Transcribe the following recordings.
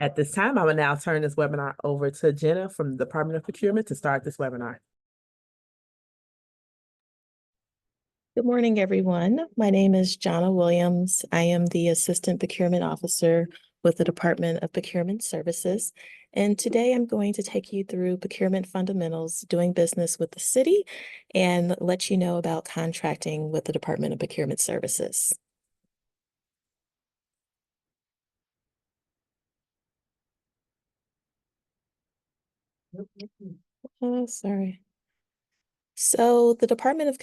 At this time, I will now turn this webinar over to Jenna from the Department of Procurement to start this webinar. Good morning, everyone. My name is Jonna Williams. I am the Assistant Procurement Officer with the Department of Procurement Services. And today I'm going to take you through procurement fundamentals, doing business with the city, and let you know about contracting with the Department of Procurement Services. Sorry. So the Department of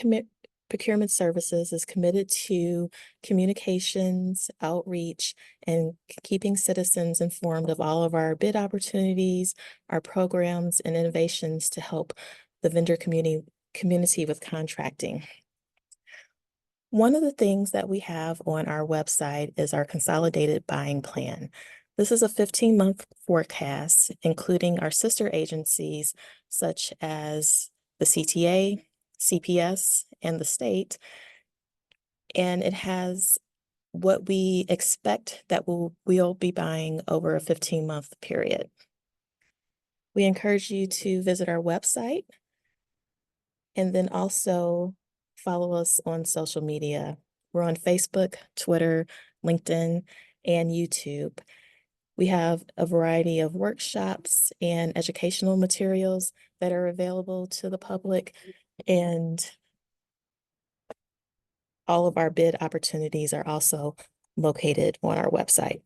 Procurement Services is committed to communications, outreach, and keeping citizens informed of all of our bid opportunities, our programs, and innovations to help the vendor community with contracting. One of the things that we have on our website is our consolidated buying plan. This is a 15-month forecast, including our sister agencies such as the CTA, CPS, and the state. And it has what we expect that we'll be buying over a 15-month period. We encourage you to visit our website and then also follow us on social media. We're on Facebook, Twitter, LinkedIn, and YouTube. We have a variety of workshops and educational materials that are available to the public, and all of our bid opportunities are also located on our website.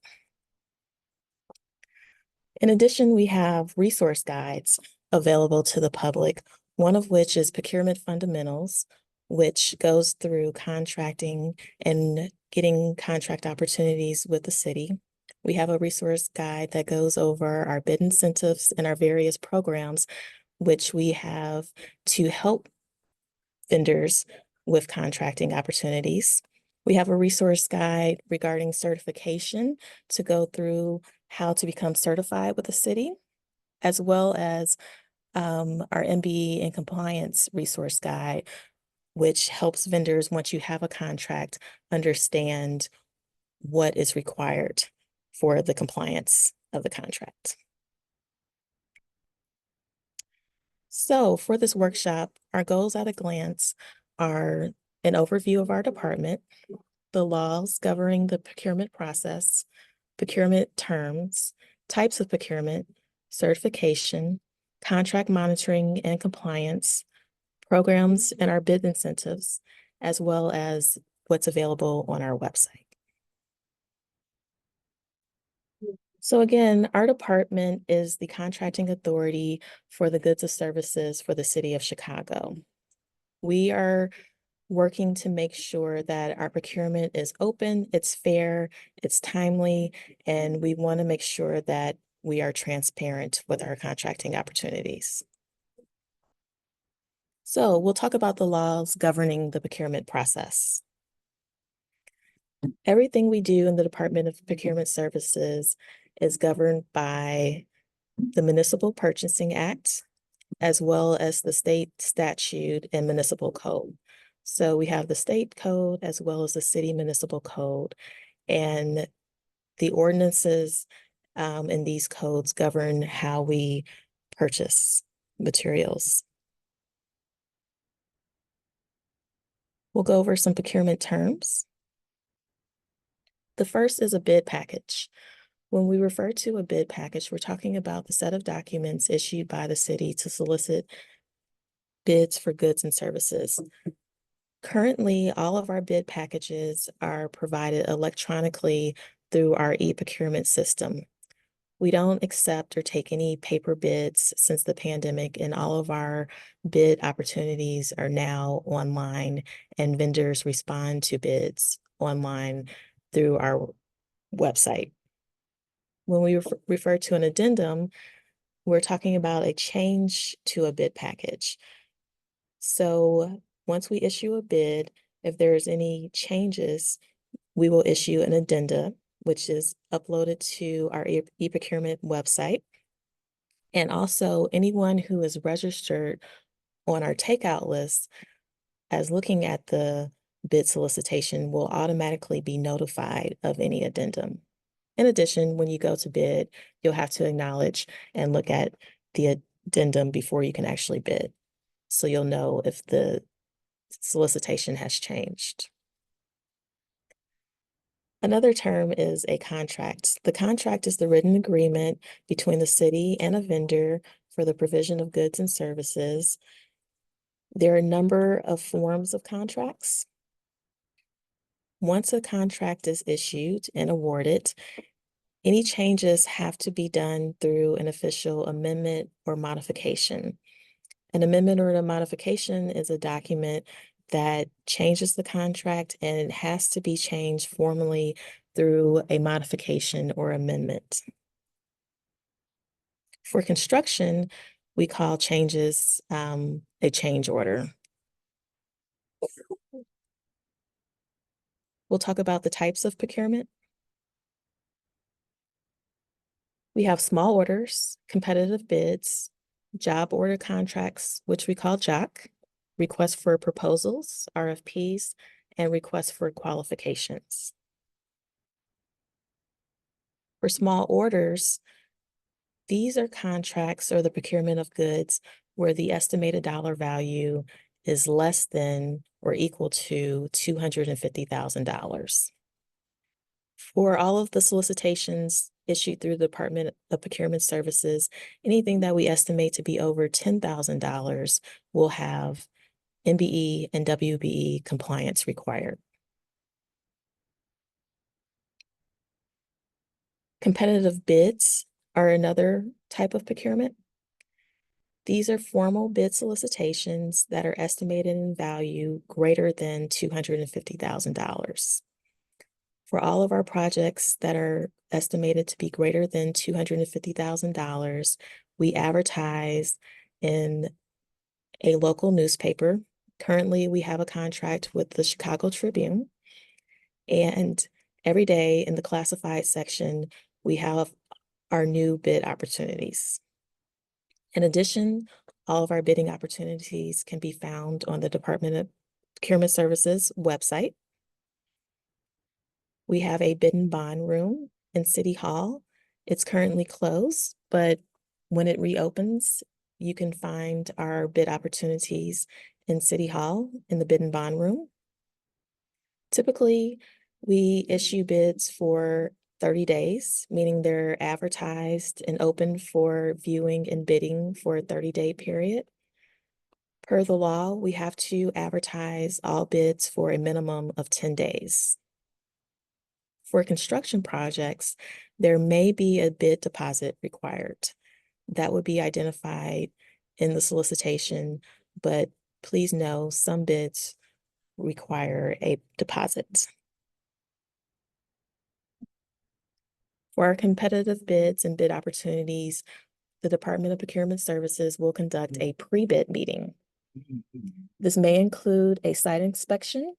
In addition, we have resource guides available to the public, one of which is Procurement Fundamentals, which goes through contracting and getting contract opportunities with the city. We have a resource guide that goes over our bid incentives and our various programs, which we have to help vendors with contracting opportunities. We have a resource guide regarding certification to go through how to become certified with the city, as well as our MBE and compliance resource guide, which helps vendors, once you have a contract, understand what is required for the compliance of the contract. So for this workshop, our goals at a glance are an overview of our department, the laws governing the procurement process, procurement terms, types of procurement, certification, contract monitoring and compliance, programs and our bid incentives, as well as what's available on our website. So again, our department is the contracting authority for the goods and services for the city of Chicago. We are working to make sure that our procurement is open, it's fair, it's timely, and we want to make sure that we are transparent with our contracting opportunities. So we'll talk about the laws governing the procurement process. Everything we do in the Department of Procurement Services is governed by the Municipal Purchasing Act, as well as the state statute and municipal code. So we have the state code as well as the city municipal code, and the ordinances in these codes govern how we purchase materials. We'll go over some procurement terms. The first is a bid package. When we refer to a bid package, we're talking about the set of documents issued by the city to solicit bids for goods and services. Currently, all of our bid packages are provided electronically through our e-procurement system. We don't accept or take any paper bids since the pandemic, and all of our bid opportunities are now online, and vendors respond to bids online through our website. When we refer to an addendum, we're talking about a change to a bid package. So once we issue a bid, if there's any changes, we will issue an addenda, which is uploaded to our e-procurement website. And also anyone who is registered on our takeout list as looking at the bid solicitation will automatically be notified of any addendum. In addition, when you go to bid, you'll have to acknowledge and look at the addendum before you can actually bid. So you'll know if the solicitation has changed. Another term is a contract. The contract is the written agreement between the city and a vendor for the provision of goods and services. There are a number of forms of contracts. Once a contract is issued and awarded, any changes have to be done through an official amendment or modification. An amendment or a modification is a document that changes the contract, and it has to be changed formally through a modification or amendment. For construction, we call changes a change order. We'll talk about the types of procurement. We have small orders, competitive bids, job order contracts, which we call JOC, requests for proposals, RFPs, and requests for qualifications. For small orders, these are contracts or the procurement of goods where the estimated dollar value is less than or equal to $250,000. For all of the solicitations issued through the Department of Procurement Services, anything that we estimate to be over $10,000 will have MBE and WBE compliance required. Competitive bids are another type of procurement. These are formal bid solicitations that are estimated in value greater than $250,000. For all of our projects that are estimated to be greater than $250,000, we advertise in a local newspaper. Currently, we have a contract with the Chicago Tribune, and every day in the classified section, we have our new bid opportunities. In addition, all of our bidding opportunities can be found on the Department of Procurement Services website. We have a bid and bond room in City Hall. It's currently closed, but when it reopens, you can find our bid opportunities in City Hall in the bid and bond room. Typically, we issue bids for 30 days, meaning they're advertised and open for viewing and bidding for a 30-day period. Per the law, we have to advertise all bids for a minimum of 10 days. For construction projects, there may be a bid deposit required. That would be identified in the solicitation, but please know some bids require a deposit. For our competitive bids and bid opportunities, the Department of Procurement Services will conduct a pre-bid meeting. This may include a site inspection.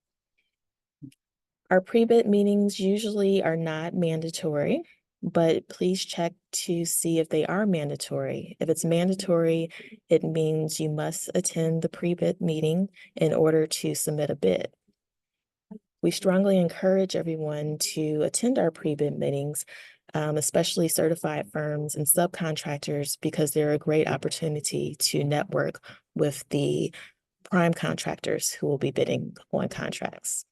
Our pre-bid meetings usually are not mandatory, but please check to see if they are mandatory. If it's mandatory, it means you must attend the pre-bid meeting in order to submit a bid. We strongly encourage everyone to attend our pre-bid meetings, especially certified firms and subcontractors, because they're a great opportunity to network with the prime contractors who will be bidding on contracts.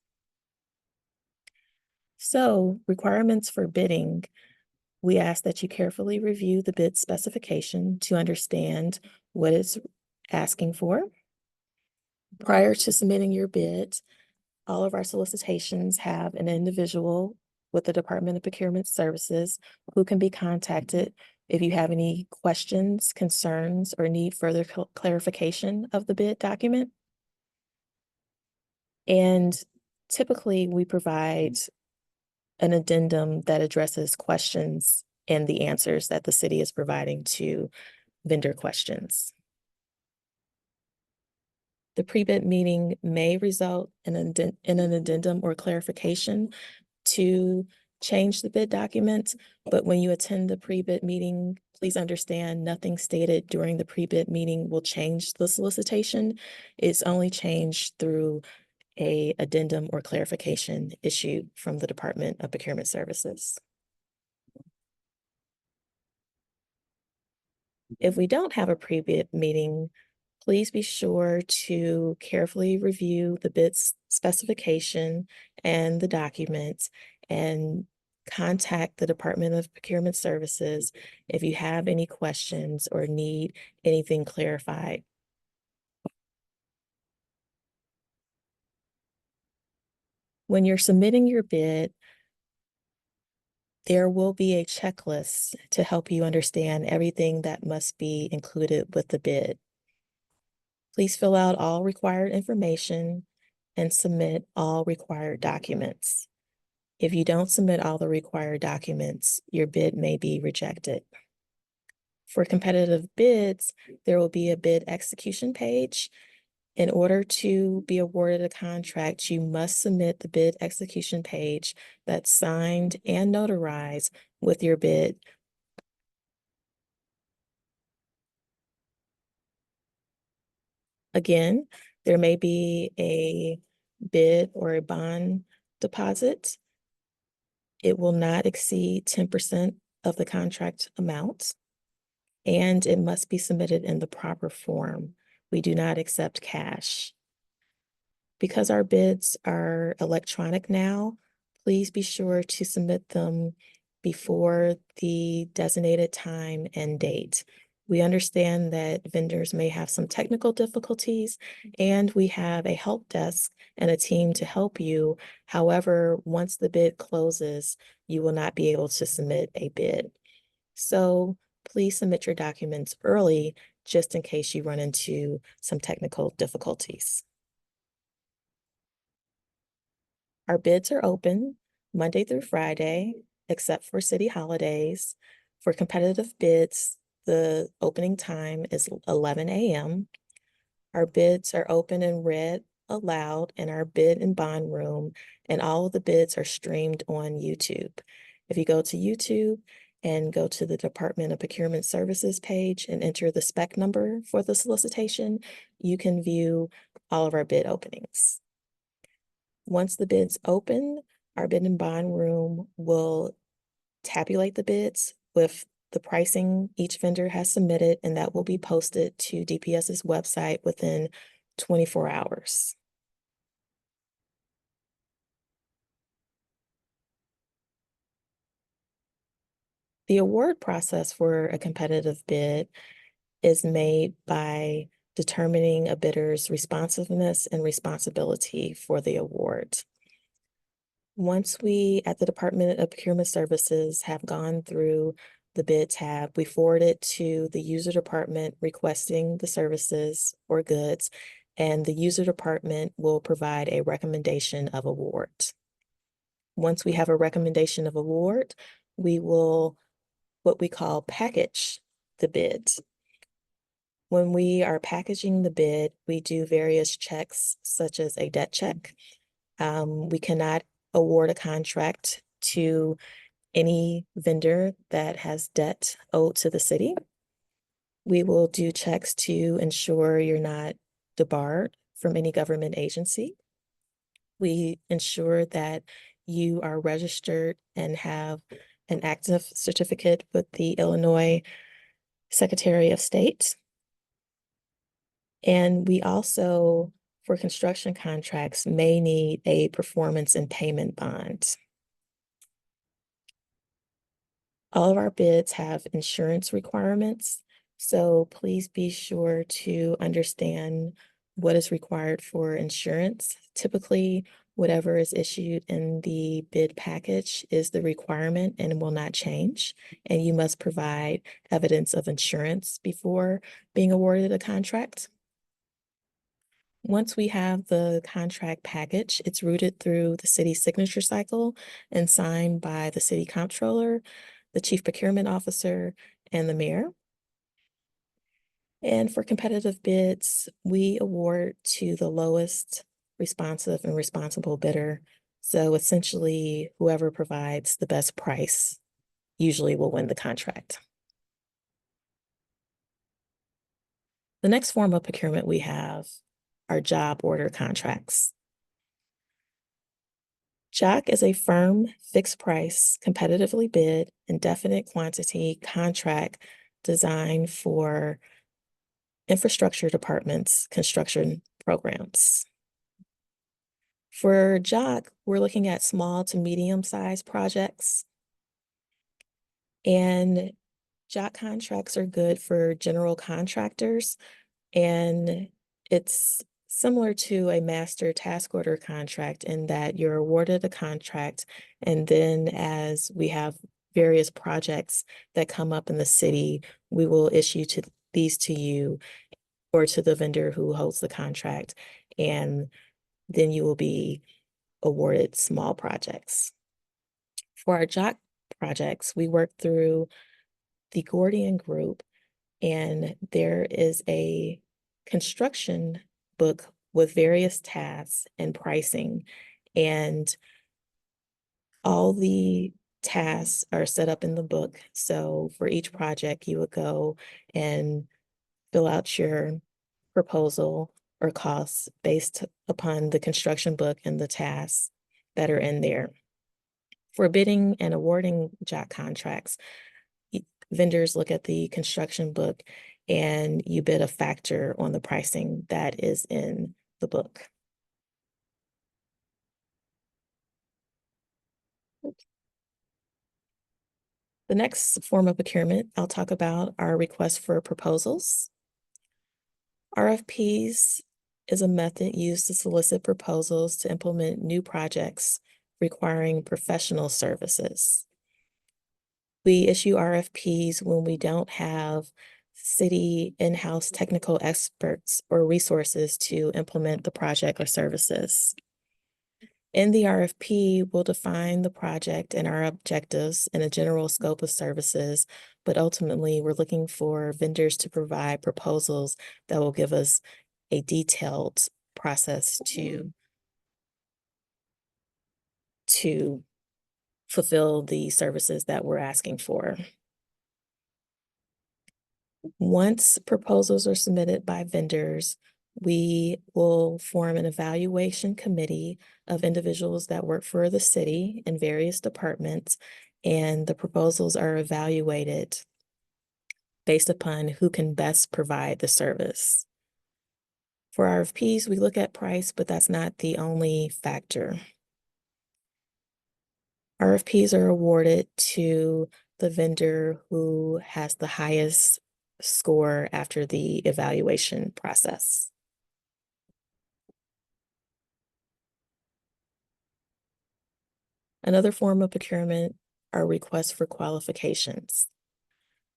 So, requirements for bidding, we ask that you carefully review the bid specification to understand what it's asking for. Prior to submitting your bid, all of our solicitations have an individual with the Department of Procurement Services who can be contacted if you have any questions, concerns, or need further clarification of the bid document. And typically, we provide an addendum that addresses questions and the answers that the city is providing to vendor questions. The pre-bid meeting may result in an addendum or clarification to change the bid document, but when you attend the pre-bid meeting, please understand nothing stated during the pre-bid meeting will change the solicitation. It's only changed through an addendum or clarification issued from the Department of Procurement Services. If we don't have a pre-bid meeting, please be sure to carefully review the bid specification and the documents and contact the Department of Procurement Services if you have any questions or need anything clarified. When you're submitting your bid, there will be a checklist to help you understand everything that must be included with the bid. Please fill out all required information and submit all required documents. If you don't submit all the required documents, your bid may be rejected. For competitive bids, there will be a bid execution page. In order to be awarded a contract, you must submit the bid execution page that's signed and notarized with your bid. Again, there may be a bid or a bond deposit. It will not exceed 10% of the contract amount, and it must be submitted in the proper form. We do not accept cash. Because our bids are electronic now, please be sure to submit them before the designated time and date. We understand that vendors may have some technical difficulties, and we have a help desk and a team to help you. However, once the bid closes, you will not be able to submit a bid. So please submit your documents early, just in case you run into some technical difficulties. Our bids are open Monday through Friday, except for city holidays. For competitive bids, the opening time is 11 a.m. Our bids are open and read aloud in our bid and bond room, and all of the bids are streamed on YouTube. If you go to YouTube and go to the Department of Procurement Services page and enter the spec number for the solicitation, you can view all of our bid openings. Once the bids open, our bid and bond room will tabulate the bids with the pricing each vendor has submitted, and that will be posted to DPS's website within 24 hours. The award process for a competitive bid is made by determining a bidder's responsiveness and responsibility for the award. Once we, at the Department of Procurement Services, have gone through the bid tab, we forward it to the user department requesting the services or goods, and the user department will provide a recommendation of award. Once we have a recommendation of award, we will what we call package the bids. When we are packaging the bid, we do various checks, such as a debt check. We cannot award a contract to any vendor that has debt owed to the city. We will do checks to ensure you're not debarred from any government agency. We ensure that you are registered and have an active certificate with the Illinois Secretary of State. And we also, for construction contracts, may need a performance and payment bond. All of our bids have insurance requirements, so please be sure to understand what is required for insurance. Typically, whatever is issued in the bid package is the requirement and will not change. And you must provide evidence of insurance before being awarded a contract. Once we have the contract package, it's routed through the city signature cycle and signed by the city comptroller, the chief procurement officer, and the mayor. And for competitive bids, we award to the lowest responsive and responsible bidder. So essentially, whoever provides the best price usually will win the contract. The next form of procurement we have are job order contracts. JOC is a firm, fixed price, competitively bid, indefinite quantity contract designed for infrastructure departments' construction programs. For JOC, we're looking at small to medium-sized projects. And JOC contracts are good for general contractors, and it's similar to a master task order contract in that you're awarded a contract, and then as we have various projects that come up in the city, we will issue these to you or to the vendor who holds the contract, and then you will be awarded small projects. For our JOC projects, we work through the Gordian Group, and there is a construction book with various tasks and pricing, and all the tasks are set up in the book. So for each project, you would go and fill out your proposal or costs based upon the construction book and the tasks that are in there. For bidding and awarding JOC contracts, vendors look at the construction book and you bid a factor on the pricing that is in the book. The next form of procurement I'll talk about are requests for proposals. RFPs is a method used to solicit proposals to implement new projects requiring professional services. We issue RFPs when we don't have city in-house technical experts or resources to implement the project or services. In the RFP, we'll define the project and our objectives and a general scope of services, but ultimately we're looking for vendors to provide proposals that will give us a detailed process to fulfill the services that we're asking for. Once proposals are submitted by vendors, we will form an evaluation committee of individuals that work for the city in various departments, and the proposals are evaluated based upon who can best provide the service. For RFPs, we look at price, but that's not the only factor. RFPs are awarded to the vendor who has the highest score after the evaluation process. Another form of procurement are requests for qualifications.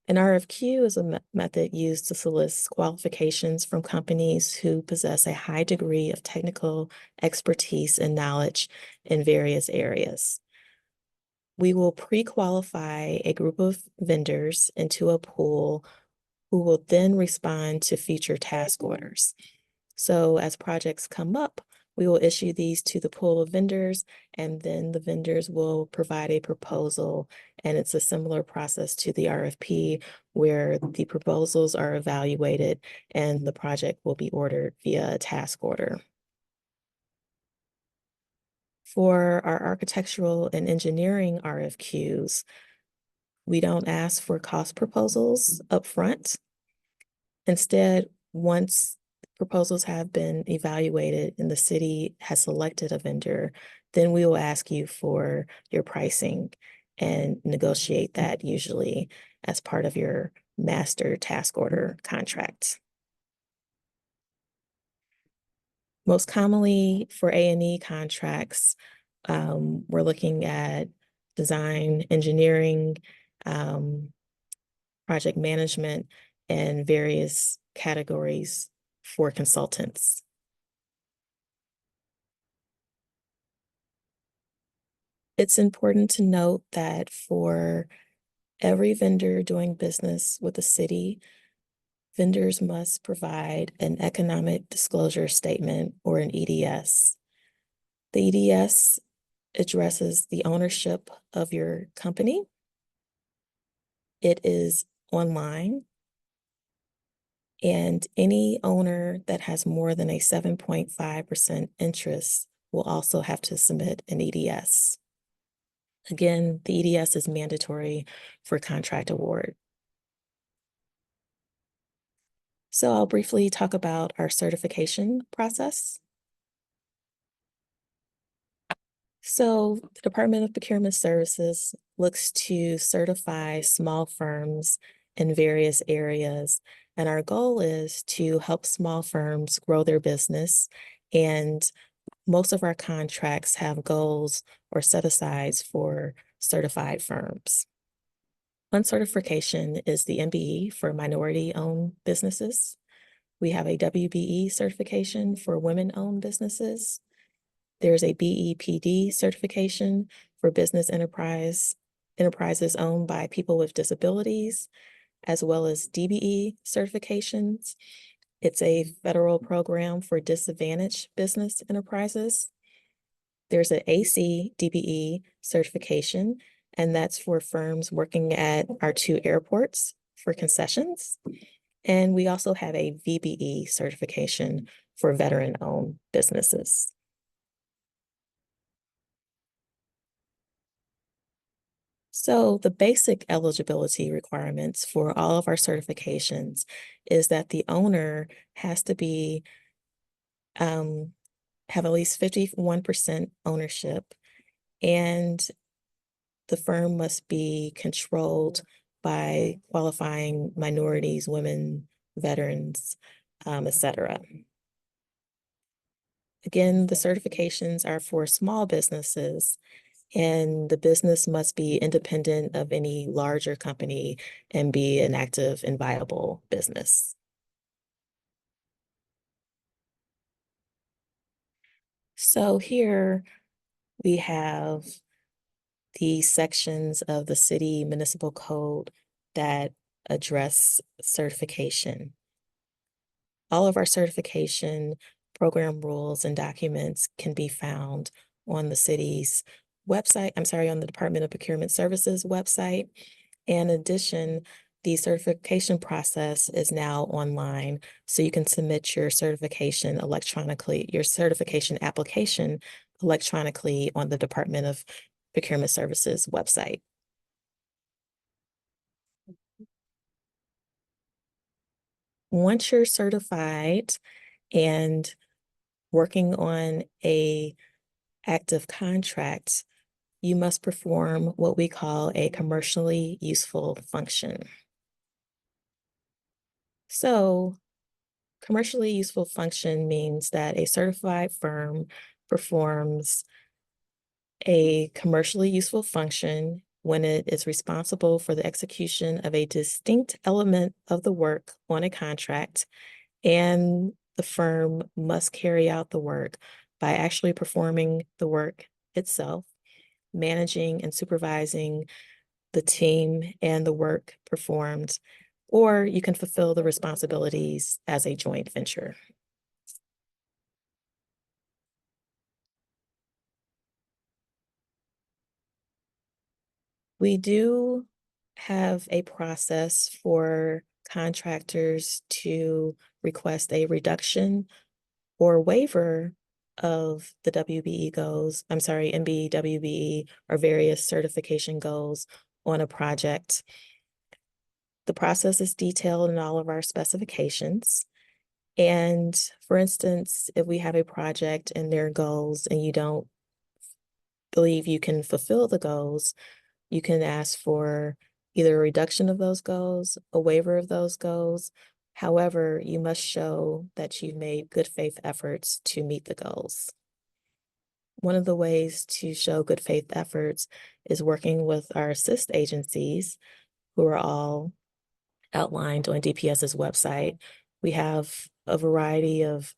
An RFQ is a method used to solicit qualifications from companies who possess a high degree of technical expertise and knowledge in various areas. We will pre-qualify a group of vendors into a pool who will then respond to future task orders. So as projects come up, we will issue these to the pool of vendors, and then the vendors will provide a proposal. And it's a similar process to the RFP where the proposals are evaluated and the project will be ordered via a task order. For our architectural and engineering RFQs, we don't ask for cost proposals up front. Instead, once proposals have been evaluated and the city has selected a vendor, then we will ask you for your pricing and negotiate that usually as part of your master task order contract. Most commonly for A&E contracts, we're looking at design, engineering, project management, and various categories for consultants. It's important to note that for every vendor doing business with the city, vendors must provide an economic disclosure statement or an EDS. The EDS addresses the ownership of your company. It is online, and any owner that has more than a 7.5% interest will also have to submit an EDS. Again, the EDS is mandatory for contract award. So I'll briefly talk about our certification process. So the Department of Procurement Services looks to certify small firms in various areas. And our goal is to help small firms grow their business. And most of our contracts have goals or set-asides for certified firms. One certification is the MBE for minority-owned businesses. We have a WBE certification for women-owned businesses. There's a BEPD certification for enterprises owned by people with disabilities, as well as DBE certifications. It's a federal program for disadvantaged business enterprises. There's an AC DBE certification, and that's for firms working at our 2 airports for concessions. And we also have a VBE certification for veteran-owned businesses. So the basic eligibility requirements for all of our certifications is that the owner has to be have at least 51% ownership, and the firm must be controlled by qualifying minorities, women, veterans, etc. Again, the certifications are for small businesses, and the business must be independent of any larger company and be an active and viable business. So here we have the sections of the city municipal code that address certification. All of our certification program rules and documents can be found on the city's website, on the Department of Procurement Services website. In addition, the certification process is now online, so you can submit your certification electronically, your certification application electronically on the Department of Procurement Services website. Once you're certified and working on a active contract, you must perform what we call a commercially useful function. So, commercially useful function means that a certified firm performs a commercially useful function when it is responsible for the execution of a distinct element of the work on a contract, and the firm must carry out the work by actually performing the work itself, managing and supervising the team and the work performed, or you can fulfill the responsibilities as a joint venture. We do have a process for contractors to request a reduction or waiver of the WBE goals, MBE, WBE, or various certification goals on a project. The process is detailed in all of our specifications. And for instance, if we have a project and their goals and you don't believe you can fulfill the goals, you can ask for either a reduction of those goals, a waiver of those goals. However, you must show that you've made good faith efforts to meet the goals. One of the ways to show good faith efforts is working with our assist agencies, who are all outlined on DPS's website. We have a variety of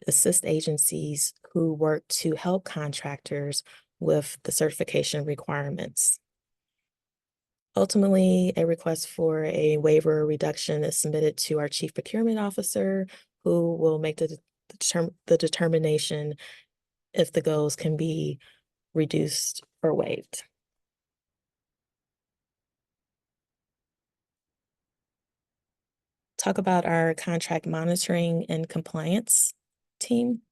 assist agencies who work to help contractors with the certification requirements. Ultimately, a request for a waiver or reduction is submitted to our Chief Procurement Officer, who will make the determination if the goals can be reduced or waived. Talk about our contract monitoring and compliance team.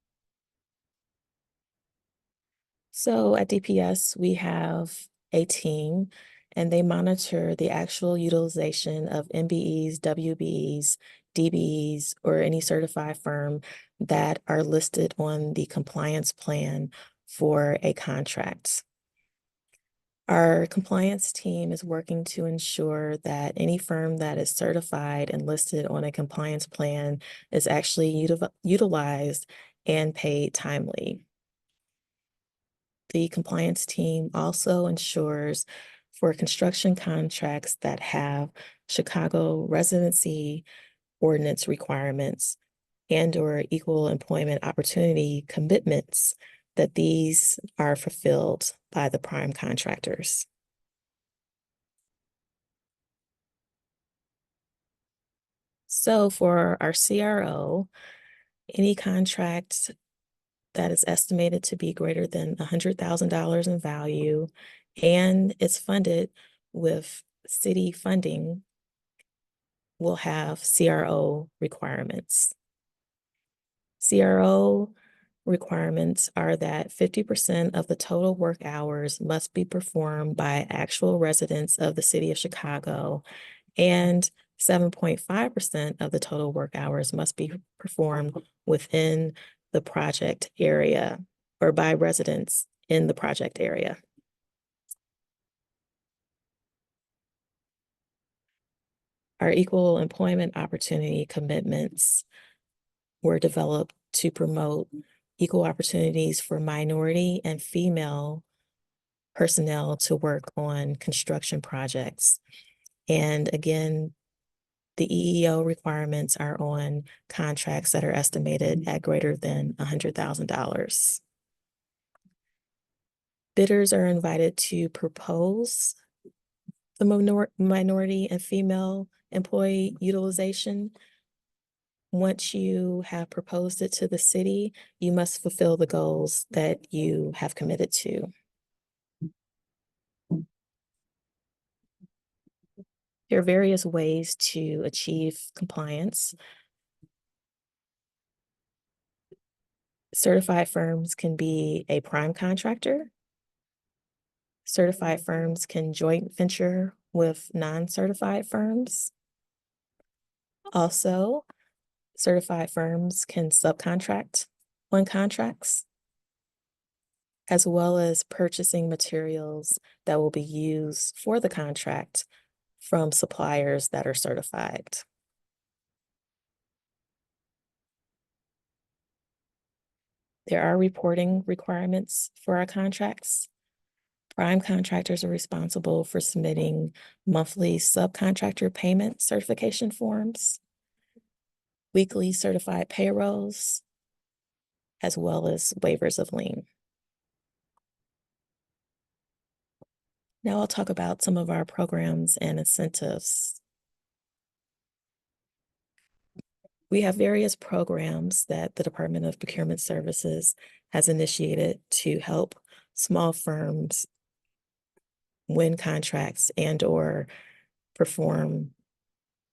So at DPS, we have a team, and they monitor the actual utilization of MBEs, WBEs, DBs, or any certified firm that are listed on the compliance plan for a contract. Our compliance team is working to ensure that any firm that is certified and listed on a compliance plan is actually utilized and paid timely. The compliance team also ensures for construction contracts that have Chicago residency ordinance requirements and/or equal employment opportunity commitments, that these are fulfilled by the prime contractors. So for our CRO, any contract that is estimated to be greater than $100,000 in value and is funded with city funding will have CRO requirements. CRO requirements are that 50% of the total work hours must be performed by actual residents of the city of Chicago, and 7.5% of the total work hours must be performed within the project area or by residents in the project area. Our equal employment opportunity commitments were developed to promote equal opportunities for minority and female personnel to work on construction projects. And again, the EEO requirements are on contracts that are estimated at greater than $100,000. Bidders are invited to propose the minority and female employee utilization. Once you have proposed it to the city, you must fulfill the goals that you have committed to. There are various ways to achieve compliance. Certified firms can be a prime contractor. Certified firms can joint venture with non-certified firms. Also, certified firms can subcontract on contracts, as well as purchasing materials that will be used for the contract from suppliers that are certified. There are reporting requirements for our contracts. Prime contractors are responsible for submitting monthly subcontractor payment certification forms, weekly certified payrolls, as well as waivers of lien. Now I'll talk about some of our programs and incentives. We have various programs that the Department of Procurement Services has initiated to help small firms win contracts and/or perform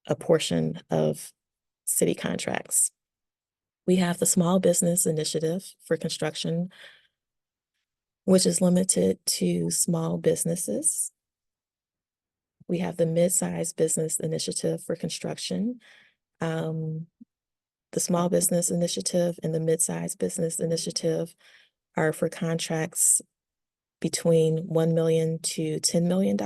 a portion of city contracts. We have the Small Business Initiative for construction, which is limited to small businesses. We have the Mid-Sized Business Initiative for construction. The Small Business Initiative and the Mid-Sized Business Initiative are for contracts between $1 million to $10 million.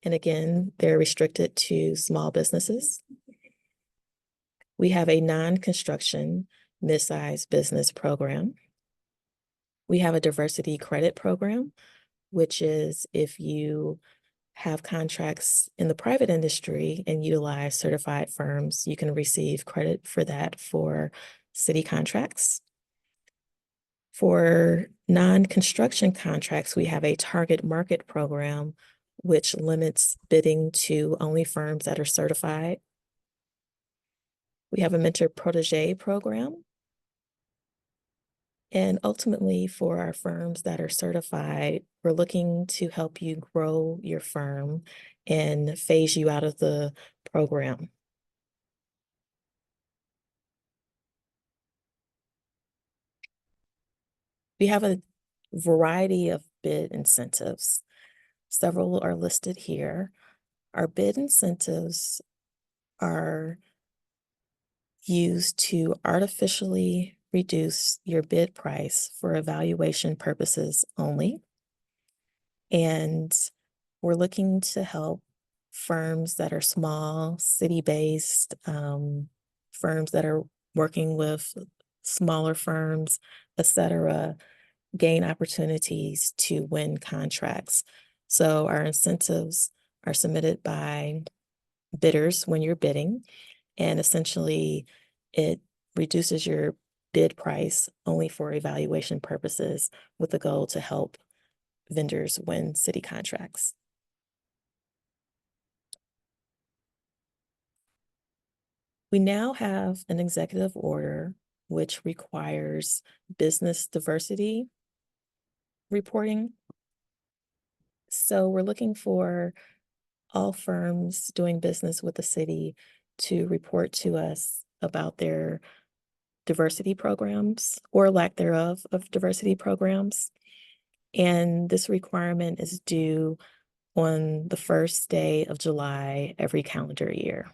And again, they're restricted to small businesses. We have a non-construction mid-sized business program. We have a diversity credit program, which is if you have contracts in the private industry and utilize certified firms, you can receive credit for that for city contracts. For non-construction contracts, we have a target market program, which limits bidding to only firms that are certified. We have a mentor protege program. And ultimately, for our firms that are certified, we're looking to help you grow your firm and phase you out of the program. We have a variety of bid incentives. Several are listed here. Our bid incentives are used to artificially reduce your bid price for evaluation purposes only. And we're looking to help firms that are small, city-based, firms that are working with smaller firms, et cetera, gain opportunities to win contracts. So our incentives are submitted by bidders when you're bidding, and essentially it reduces your bid price only for evaluation purposes with the goal to help vendors win city contracts. We now have an executive order which requires business diversity reporting. So we're looking for all firms doing business with the city to report to us about their diversity programs or lack thereof of diversity programs. And this requirement is due on the first day of July every calendar year.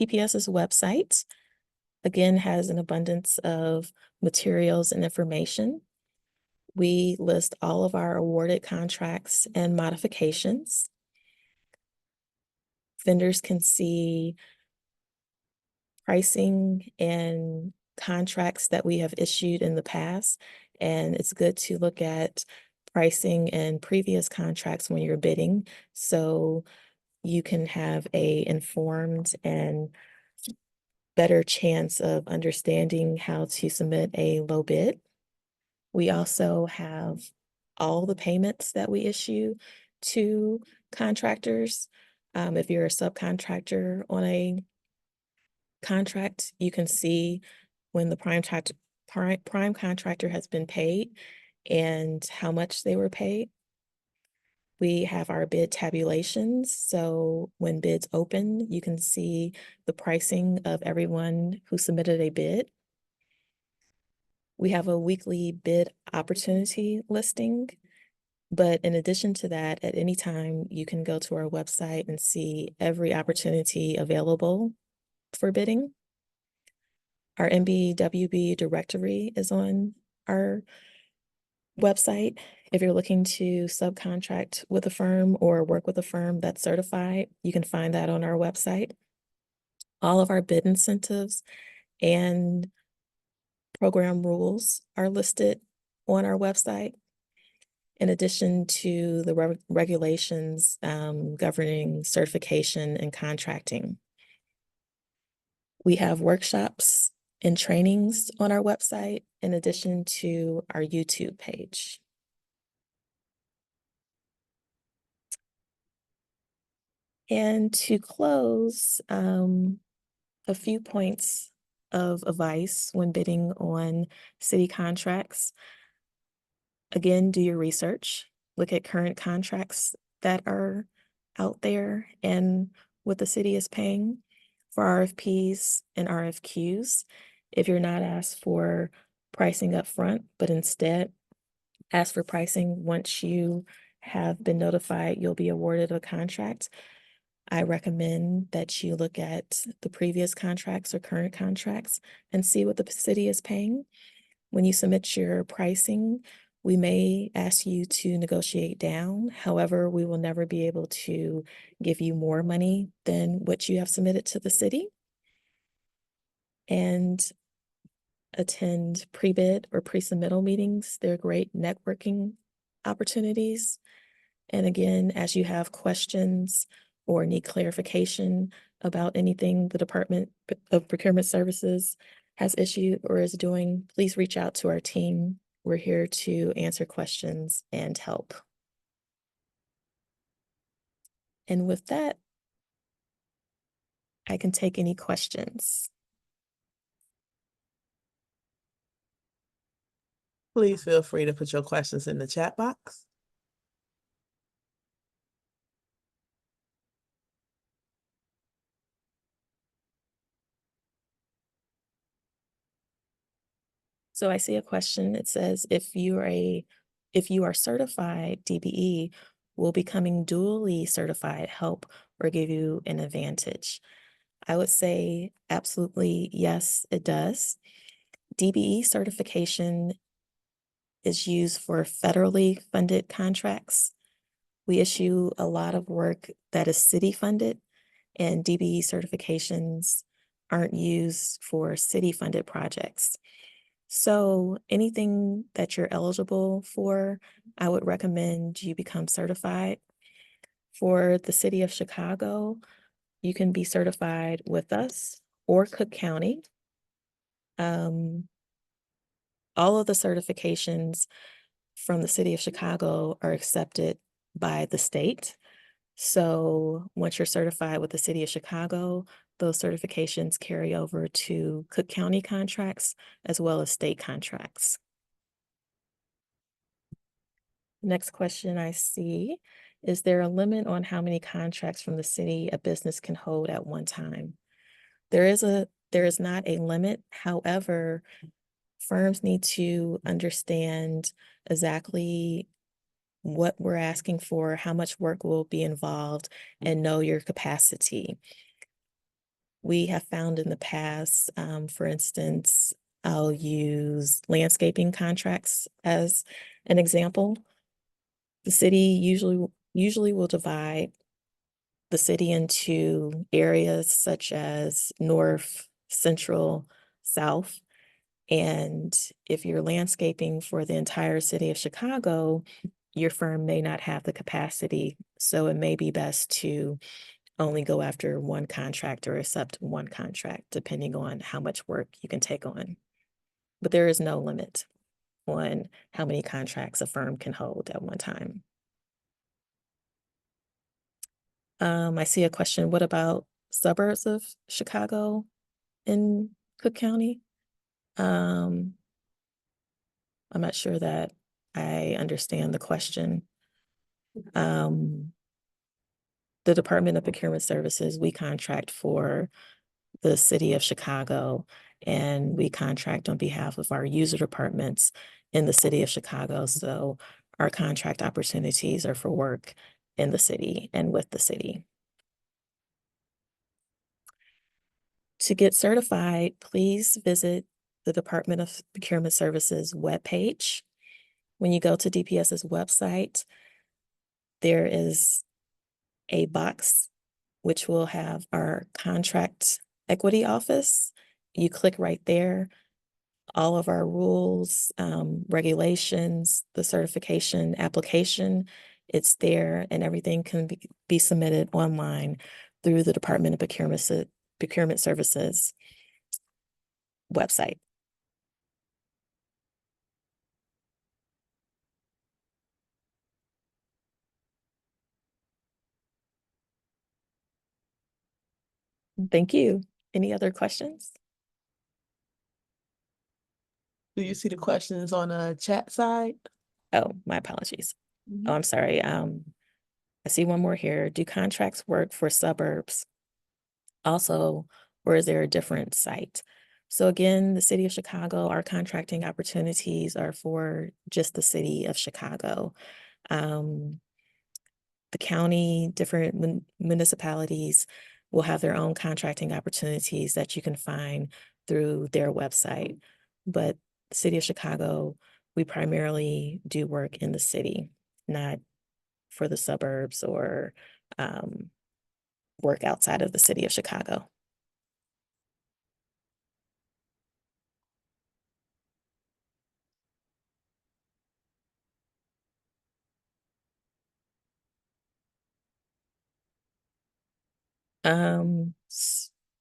DPS's website, again, has an abundance of materials and information. We list all of our awarded contracts and modifications. Vendors can see pricing and contracts that we have issued in the past, and it's good to look at pricing and previous contracts when you're bidding, so you can have a informed and better chance of understanding how to submit a low bid. We also have all the payments that we issue to contractors. If you're a subcontractor on a contract, you can see when the prime contractor has been paid and how much they were paid. We have our bid tabulations. So when bids open, you can see the pricing of everyone who submitted a bid. We have a weekly bid opportunity listing. But in addition to that, at any time, you can go to our website and see every opportunity available for bidding. Our MBWB directory is on our website. If you're looking to subcontract with a firm or work with a firm that's certified, you can find that on our website. All of our bid incentives and program rules are listed on our website, in addition to the regulations governing certification and contracting. We have workshops and trainings on our website, in addition to our YouTube page. And to close, a few points of advice when bidding on city contracts. Again, do your research. Look at current contracts that are out there and what the city is paying for RFPs and RFQs. If you're not asked for pricing up front, but instead ask for pricing once you have been notified you'll be awarded a contract, I recommend that you look at the previous contracts or current contracts and see what the city is paying. When you submit your pricing, we may ask you to negotiate down. However, we will never be able to give you more money than what you have submitted to the city. And attend pre-bid or pre-submittal meetings. They're great networking opportunities. And again, as you have questions or need clarification about anything the Department of Procurement Services has issued or is doing, please reach out to our team. We're here to answer questions and help. And with that, I can take any questions. Please feel free to put your questions in the chat box. So I see a question. It says, if you are certified DBE, Will becoming dually certified help or give you an advantage? I would say absolutely yes, it does. DBE certification is used for federally funded contracts. We issue a lot of work that is city funded, and DBE certifications aren't used for city funded projects. So anything that you're eligible for, I would recommend you become certified. For the city of Chicago, you can be certified with us or Cook County. All of the certifications from the city of Chicago are accepted by the state. So once you're certified with the city of Chicago, those certifications carry over to Cook County contracts as well as state contracts. Next question I see, is there a limit on how many contracts from the city a business can hold at one time? There is not a limit. However, firms need to understand exactly what we're asking for, how much work will be involved, and know your capacity. We have found in the past, for instance, I'll use landscaping contracts as an example. The city usually will divide the city into areas such as north, central, south. And if you're landscaping for the entire city of Chicago, your firm may not have the capacity. So it may be best to only go after one contract or accept one contract, depending on how much work you can take on. But there is no limit on how many contracts a firm can hold at one time. I see a question, what about suburbs of Chicago in Cook County? I'm not sure that I understand the question. The Department of Procurement Services, we contract for the city of Chicago, and we contract on behalf of our user departments in the city of Chicago. So our contract opportunities are for work in the city and with the city. To get certified, please visit the Department of Procurement Services webpage. When you go to DPS's website, there is a box which will have our contract equity office. You click right there. All of our rules, regulations, the certification application, it's there, and everything can be submitted online through the Department of Procurement Services website. Thank you. Any other questions? Do you see the questions on the chat side? Oh, my apologies. Oh, I'm sorry. I see one more here. Do contracts work for suburbs also, or is there a different site? So again, the city of Chicago, our contracting opportunities are for just the city of Chicago. The county, different municipalities will have their own contracting opportunities that you can find through their website. But the city of Chicago, we primarily do work in the city, not for the suburbs or work outside of the city of Chicago.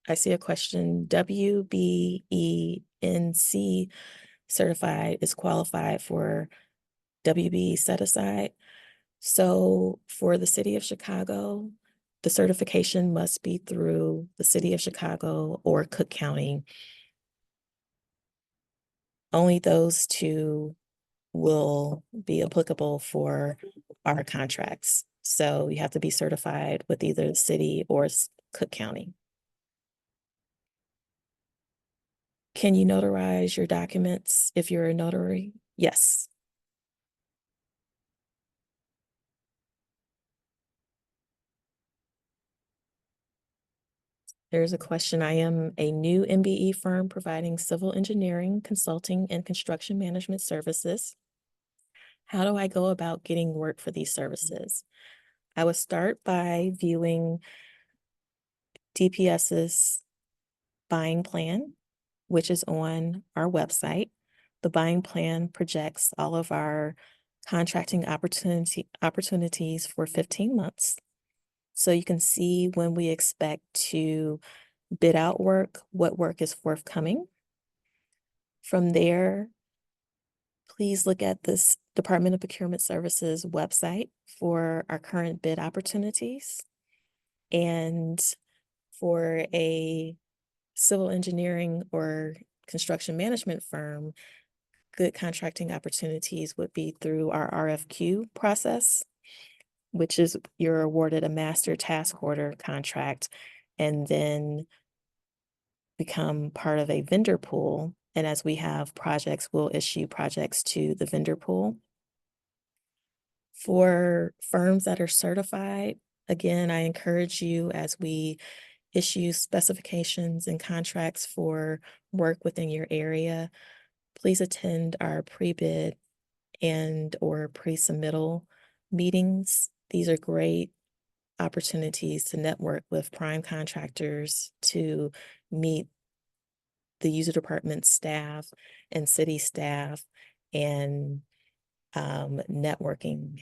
I see a question, WBENC certified is qualified for WB set aside. So for the city of Chicago, the certification must be through the city of Chicago or Cook County. Only those two will be applicable for our contracts. So you have to be certified with either the city or Cook County. Can you notarize your documents if you're a notary? Yes. There's a question. I am a new MBE firm providing civil engineering, consulting, and construction management services. How do I go about getting work for these services? I would start by viewing DPS's buying plan, which is on our website. The buying plan projects all of our contracting opportunities for 15 months. So you can see when we expect to bid out work, what work is forthcoming. From there, please look at this Department of Procurement Services website for our current bid opportunities. And for a civil engineering or construction management firm, good contracting opportunities would be through our RFQ process, which is you're awarded a master task order contract and then become part of a vendor pool. And as we have projects, we'll issue projects to the vendor pool. For firms that are certified, again, I encourage you as we issue specifications and contracts for work within your area, please attend our pre-bid and or pre-submittal meetings. These are great opportunities to network with prime contractors, to meet the user department staff and city staff, and networking,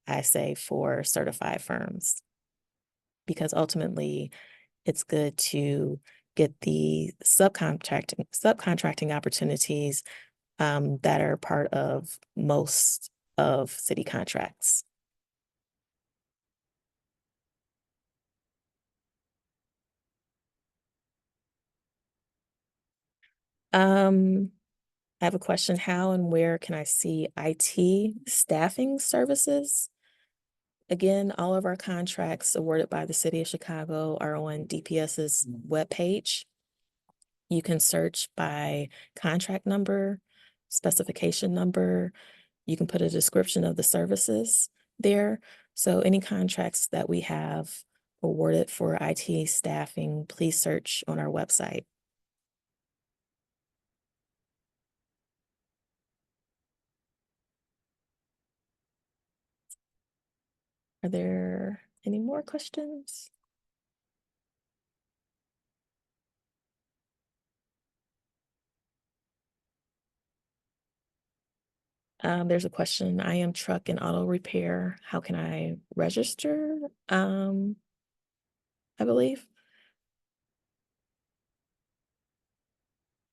I say, for certified firms. Because ultimately, it's good to get the subcontracting opportunities that are part of most of city contracts. I have a question. How and where can I see IT staffing services? Again, all of our contracts awarded by the City of Chicago are on DPS's webpage. You can search by contract number, specification number. You can put a description of the services there. So any contracts that we have awarded for IT staffing, please search on our website. Are there any more questions? There's a question. I am truck and auto repair. How can I register? I believe.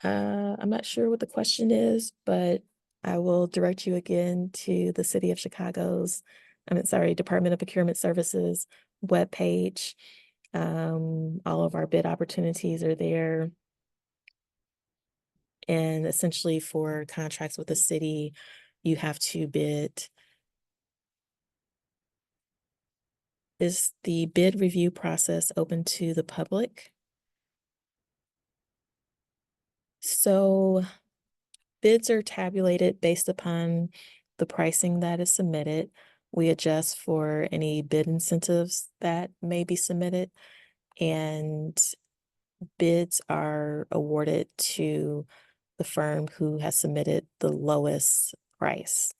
I'm not sure what the question is, but I will direct you again to the City of Chicago's, Department of Procurement Services webpage. All of our bid opportunities are there. And essentially for contracts with the city, you have to bid. Is the bid review process open to the public? So bids are tabulated based upon the pricing that is submitted. We adjust for any bid incentives that may be submitted, and bids are awarded to the firm who has submitted the lowest price.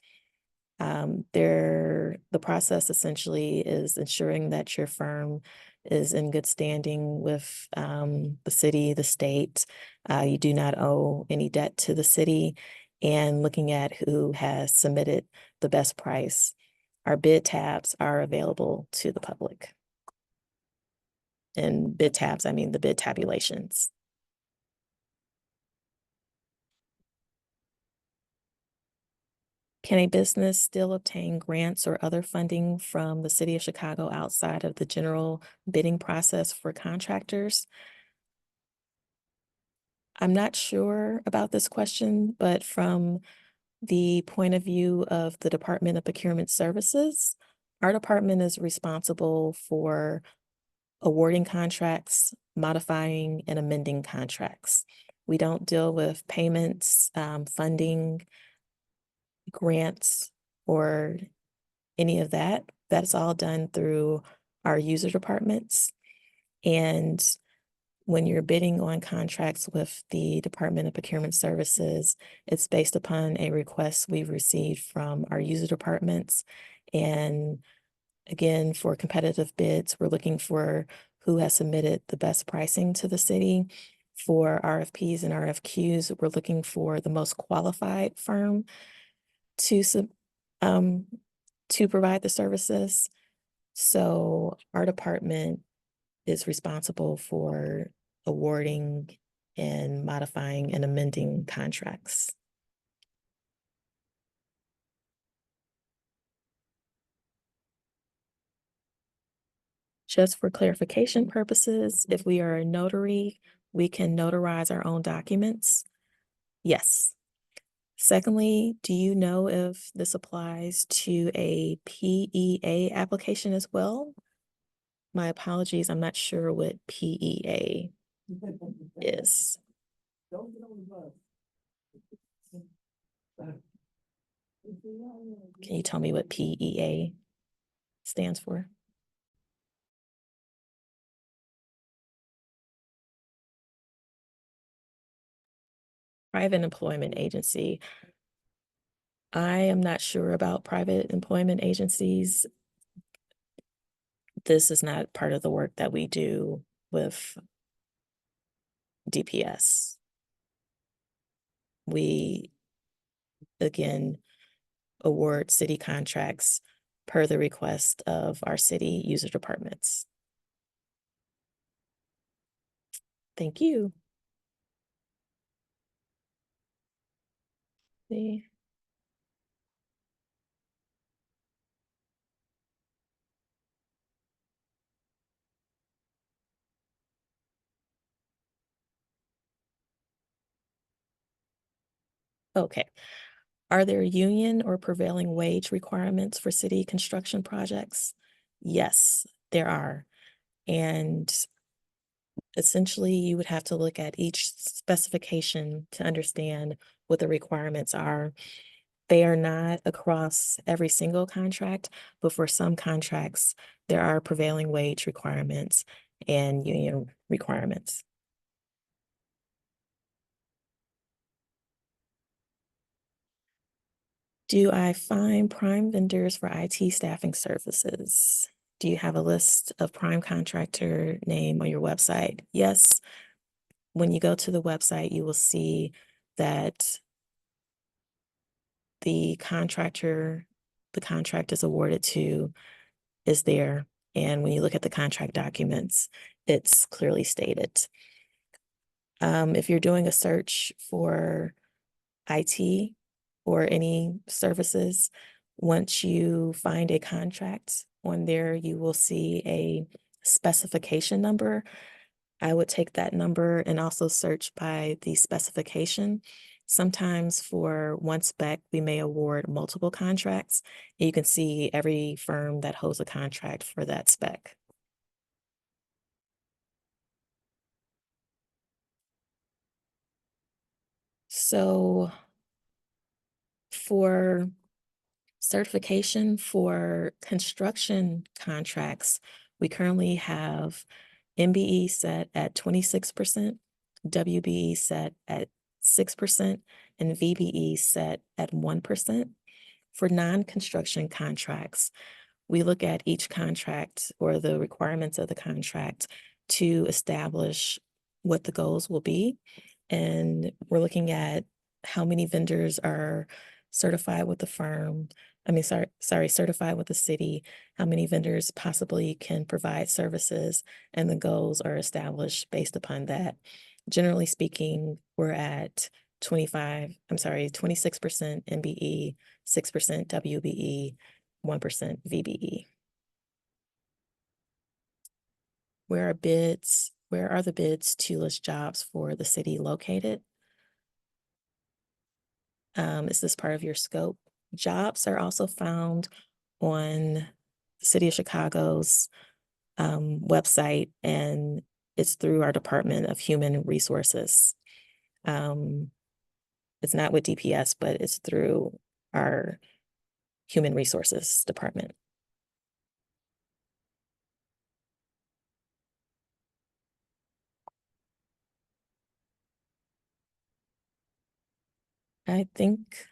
The process essentially is ensuring that your firm is in good standing with the city, the state. You do not owe any debt to the city, and looking at who has submitted the best price. Our bid tabs are available to the public. And bid tabs, I mean the bid tabulations. Can a business still obtain grants or other funding from the City of Chicago outside of the general bidding process for contractors? I'm not sure about this question, but from the point of view of the Department of Procurement Services, our department is responsible for awarding contracts, modifying and amending contracts. We don't deal with payments, funding, grants, or any of that. That's all done through our user departments. And when you're bidding on contracts with the Department of Procurement Services, it's based upon a request we've received from our user departments. And again, for competitive bids, we're looking for who has submitted the best pricing to the city. For RFPs and RFQs, we're looking for the most qualified firm to provide the services. So our department is responsible for awarding and modifying and amending contracts. Just for clarification purposes, if we are a notary, we can notarize our own documents. Yes. Secondly, do you know if this applies to a PEA application as well? My apologies, I'm not sure what PEA is. Can you tell me what PEA stands for? Private employment agency. I am not sure about private employment agencies. This is not part of the work that we do with DPS. We, again, award city contracts per the request of our city user departments. Thank you. See. Okay. Are there union or prevailing wage requirements for city construction projects? Yes, there are. And essentially, you would have to look at each specification to understand what the requirements are. They are not across every single contract, but for some contracts, there are prevailing wage requirements and union requirements. Do I find prime vendors for IT staffing services? Do you have a list of prime contractor name on your website? Yes. When you go to the website, you will see that the contractor the contract is awarded to is there. And when you look at the contract documents, it's clearly stated. If you're doing a search for IT or any services, once you find a contract on there, you will see a specification number. I would take that number and also search by the specification. Sometimes for one spec, we may award multiple contracts. You can see every firm that holds a contract for that spec. So for certification for construction contracts, we currently have MBE set at 26%, WBE set at 6%, and VBE set at 1%. For non-construction contracts, we look at each contract or the requirements of the contract to establish what the goals will be. And we're looking at how many vendors are certified with the firm. Certified with the city, how many vendors possibly can provide services, and the goals are established based upon that. Generally speaking, we're at 26% MBE, 6% WBE, 1% VBE. Where are the bids to list jobs for the city located? Is this part of your scope? Jobs are also found on the City of Chicago's website, and it's through our Department of Human Resources. It's not with DPS, but it's through our Human Resources Department. I think,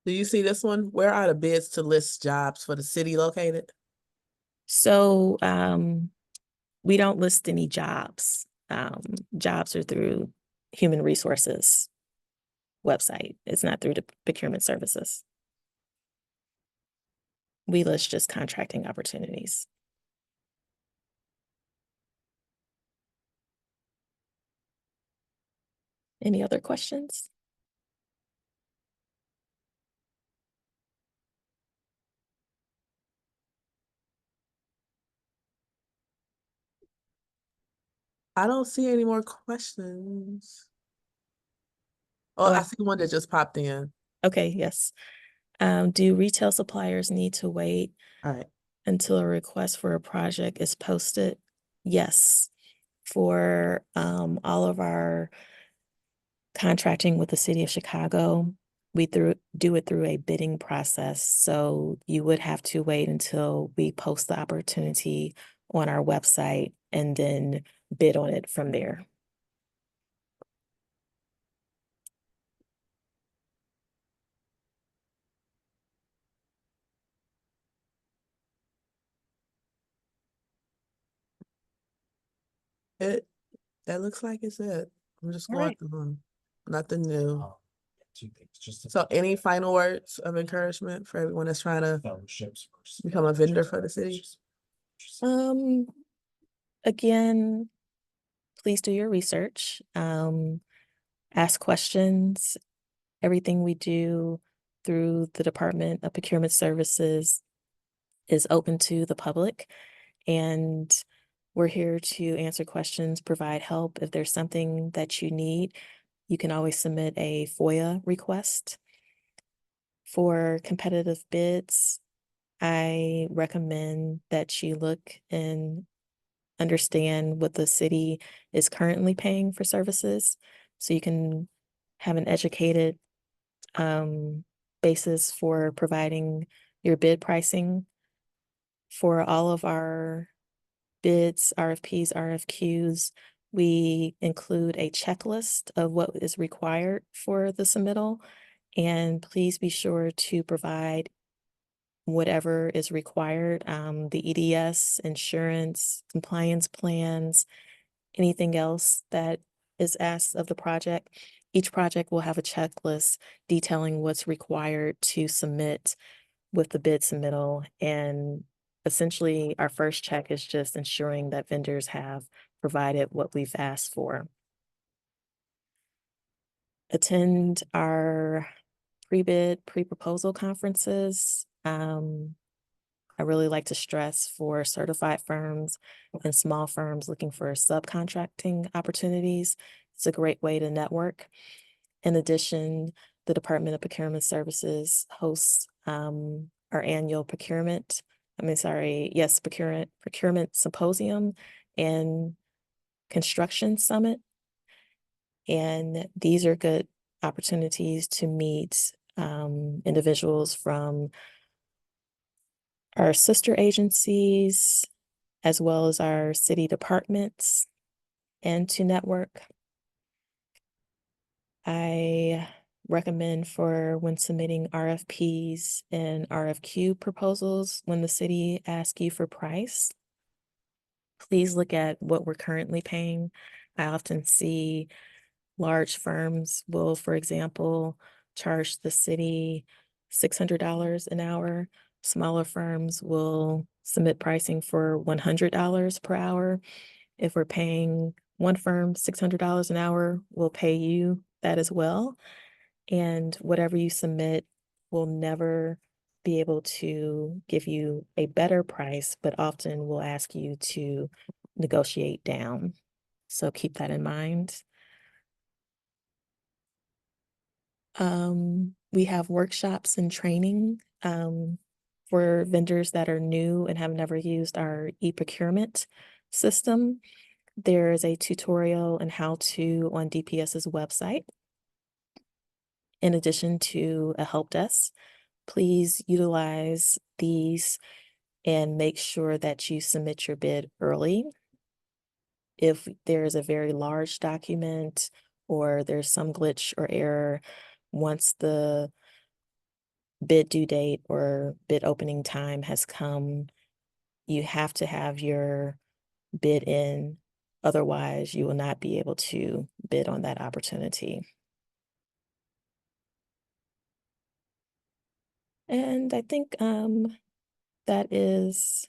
Do you see this one? Where are the bids to list jobs for the city located? so, we don't list any jobs. Jobs are through human resources website. It's not through the procurement services. We list just contracting opportunities. Any other questions? I don't see any more questions. Oh, Oh, I see one that just popped in. okay, yes. Do retail suppliers need to wait All right. until a request for a project is posted? Yes. For all of our contracting with the city of Chicago, we do it through a bidding process. So you would have to wait until we post the opportunity on our website and then bid on it from there. It that looks like it's it. I'm just All going right. through them. Nothing new. Two things, just So any final words of encouragement for everyone that's trying to fellowships versus become a vendor for the city? Um, again, please do your research. Ask questions. Everything we do through the Department of Procurement Services is open to the public, and we're here to answer questions, provide help. If there's something that you need, you can always submit a FOIA request. For competitive bids, I recommend that you look and understand what the city is currently paying for services, so you can have an educated basis for providing your bid pricing. For all of our bids, RFPs, RFQs, we include a checklist of what is required for the submittal. And please be sure to provide whatever is required, the EDS, insurance, compliance plans, anything else that is asked of the project. Each project will have a checklist detailing what's required to submit with the bid submittal. And essentially, our first check is just ensuring that vendors have provided what we've asked for. Attend our pre-bid, pre-proposal conferences. I really like to stress for certified firms and small firms looking for subcontracting opportunities. It's a great way to network. In addition, the Department of Procurement Services hosts our annual procurement symposium and construction summit. And these are good opportunities to meet individuals from our sister agencies, as well as our city departments, and to network. I recommend for when submitting RFPs and RFQ proposals, when the city asks you for price, please look at what we're currently paying. I often see large firms will, for example, charge the city $600 an hour. Smaller firms will submit pricing for $100 per hour. If we're paying one firm $600 an hour, we'll pay you that as well. And whatever you submit will never be able to give you a better price, but often will ask you to negotiate down. So keep that in mind. We have workshops and training for vendors that are new and have never used our e-procurement system. There is a tutorial and how-to on DPS's website. In addition to a help desk, please utilize these and make sure that you submit your bid early. If there is a very large document or there's some glitch or error, once the bid due date or bid opening time has come, you have to have your bid in. Otherwise, you will not be able to bid on that opportunity. And I think that is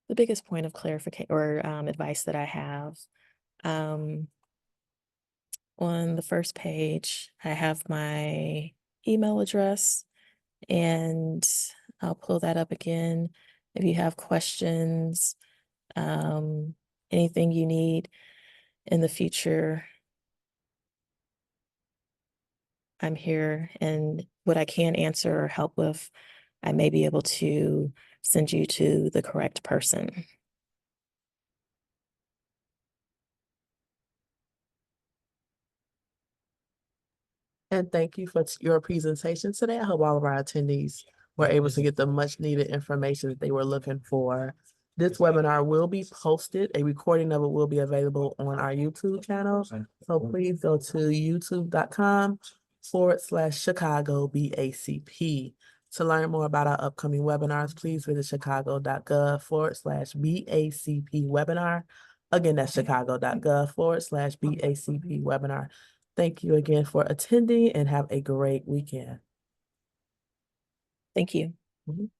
the biggest point of clarification or advice that I have. On the first page, I have my email address, and I'll pull that up again. If you have questions, anything you need in the future, I'm here, and what I can answer or help with, I may be able to send you to the correct person. And thank you for your presentation today. I hope all of our attendees were able to get the much needed information that they were looking for. This webinar will be posted. A recording of it will be available on our YouTube channel. So please go to youtube.com/Chicago BACP. To learn more about our upcoming webinars, please visit chicago.gov/BACP webinar. Again, that's chicago.gov/BACP webinar. Thank you again for attending and have a great weekend. Thank you. Mhm.